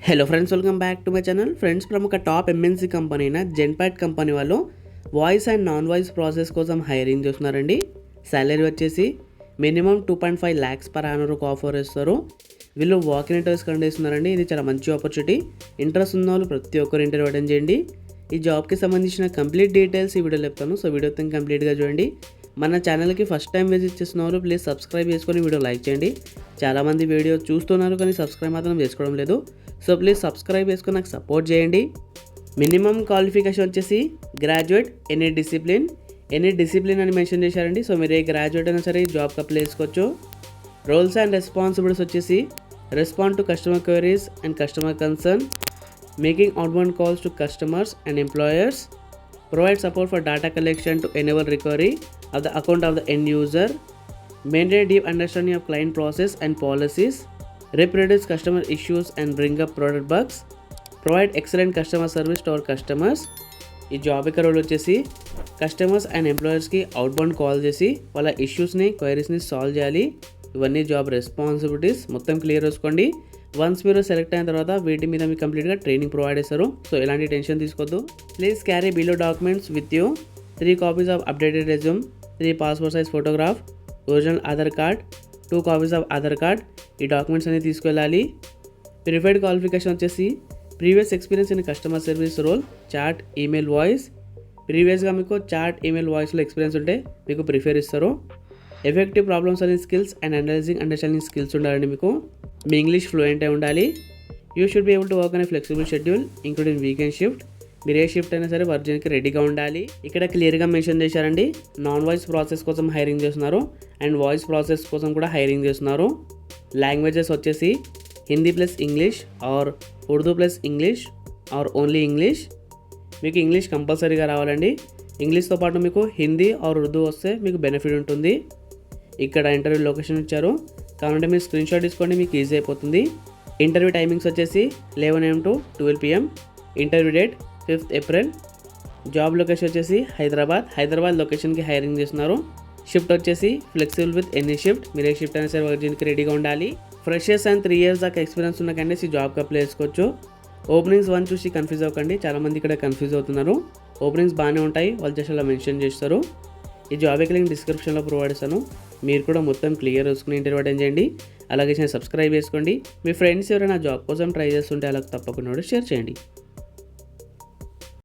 Hello friends, welcome back to my channel. Friends, ప్రముఖ top MNC company అయిన జెన్పాట్ company వాళ్ళు voice and non voice process కోసం hiring చేస్తున్నారండి. Salary వచ్చేసి minimum 2.5 lakhs per యానర్ offer ఇస్తారు. వీళ్ళు వాక్ ఇన్ ఇంటర్వ్యూస్ కండక్ట్ చేస్తున్నారండి. ఇది చాలా మంచి ఆపర్చునిటీ. ఇంట్రెస్ట్ ఉన్న వాళ్ళు ప్రతి ఒక్కరు ఇంటర్వ్యూ అటెండ్ చేయండి. ఈ జాబ్కి సంబంధించిన కంప్లీట్ డీటెయిల్స్ ఈ వీడియోలో చెప్తాను. సో వీడియో కంప్లీట్గా చూడండి. మన ఛానల్కి ఫస్ట్ టైం విజిట్ చేస్తున్న వాళ్ళు ప్లీజ్ సబ్స్క్రైబ్ చేసుకొని వీడియో లైక్ చేయండి. చాలామంది వీడియో చూస్తున్నారు కానీ సబ్స్క్రైబ్ మాత్రం చేసుకోవడం లేదు. సో ప్లీజ్ సబ్స్క్రైబ్ చేసుకొని నాకు సపోర్ట్ చేయండి. మినిమం క్వాలిఫికేషన్ వచ్చేసి గ్రాడ్యుయేట్ ఎనీ డిసిప్లిన్ అని మెన్షన్ చేశారండి. సో మీరు ఏ గ్రాడ్యుయేట్ అయినా సరే జాబ్కి అప్లై చేసుకోవచ్చు. రోల్స్ అండ్ రెస్పాన్సిబిలిటీస్ వచ్చేసి respond to customer queries and customer concern, making outbound calls to customers and employers, provide support for data collection to enable recovery of the account of the end user, maintain deep understanding of client process and policies, reproduce customer issues and bring up product bugs, provide excellent customer service to our customers. ఈ job యొక్క role వచ్చేసి customers and ఎంప్లాయర్స్కి outbound call చేసి వాళ్ళ ఇష్యూస్ని క్వైరీస్ని solve చేయాలి. ఇవన్నీ job responsibilities. మొత్తం clear చేసుకోండి. Once మీరు సెలెక్ట్ అయిన తర్వాత వీటి మీద మీకు కంప్లీట్గా ట్రైనింగ్ ప్రొవైడ్ చేస్తారు. సో ఎలాంటి టెన్షన్ తీసుకోవద్దు. Please carry below documents with you: 3 copies of updated resume, 3 passport size photograph, original Aadhaar card, 2 copies of Aadhaar card. ఈ డాక్యుమెంట్స్ అన్ని తీసుకెళ్ళాలి. ప్రిఫర్డ్ క్వాలిఫికేషన్ వచ్చేసి previous experience in customer service role, chat, email, voice. ప్రీవియస్గా మీకు chat, email, వాయిస్లో experience ఉంటే మీకు prefer ఇస్తారు. Effective problem solving skills and understanding skills ఉండాలండి. మీకు మీ ఇంగ్లీష్ ఫ్లూయెంట్ అయి ఉండాలి. You should be able to work అనే flexible schedule including weekend shift. మీరు ఏ షిఫ్ట్ అయినా సరే వర్క్ చేయడానికి రెడీగా ఉండాలి. ఇక్కడ క్లియర్గా మెన్షన్ చేశారండి. నాన్ వాయిస్ ప్రాసెస్ కోసం హైరింగ్ చేస్తున్నారు అండ్ వాయిస్ ప్రాసెస్ కోసం కూడా హైరింగ్ చేస్తున్నారు. లాంగ్వేజెస్ వచ్చేసి Hindi plus English are Urdu plus English are only English. మీకు ఇంగ్లీష్ కంపల్సరీగా రావాలండి. ఇంగ్లీష్తో పాటు మీకు హిందీ ఆర్ ఉర్దూ వస్తే మీకు బెనిఫిట్ ఉంటుంది. ఇక్కడ ఇంటర్వ్యూ లొకేషన్ ఇచ్చారు, కావాలంటే మీరు స్క్రీన్ షాట్ తీసుకోండి, మీకు ఈజీ అయిపోతుంది. ఇంటర్వ్యూ టైమింగ్స్ వచ్చేసి 11 AM to 12 PM. Interview date 5th April. Job location వచ్చేసి హైదరాబాద్ లొకేషన్కి హైరింగ్ చేస్తున్నారు. షిఫ్ట్ వచ్చేసి ఫ్లెక్సిబుల్ విత్ ఎనీ షిఫ్ట్. మీరు ఏ షిఫ్ట్ అయినా సరే వర్క్ చేయడానికి రెడీగా ఉండాలి. ఫ్రెషర్స్ అండ్ 3 years దాకా ఎక్స్పీరియన్స్ ఉన్న క్యాండిడేట్స్ ఈ జాబ్కి అప్లై చేసుకోవచ్చు. ఓపెనింగ్స్ 1 చూసి కన్ఫ్యూజ్ అవ్వకండి. చాలామంది ఇక్కడ కన్ఫ్యూజ్ అవుతున్నారు. ఓపెనింగ్స్ బాగానే ఉంటాయి, వాళ్ళు జస్ట్ అలా మెన్షన్ చేస్తారు. ఈ జాబ్ లింక్ డిస్క్రిప్షన్లో ప్రొవైడ్ చేస్తాను. మీరు కూడా మొత్తం క్లియర్ చేసుకుని ఇంటర్వ్యూ అటెండ్ చేయండి. అలాగే సబ్స్క్రైబ్ చేసుకోండి. మీ ఫ్రెండ్స్ ఎవరైనా జాబ్ కోసం ట్రై చేస్తుంటే అలా తప్పకుండా షేర్ చేయండి.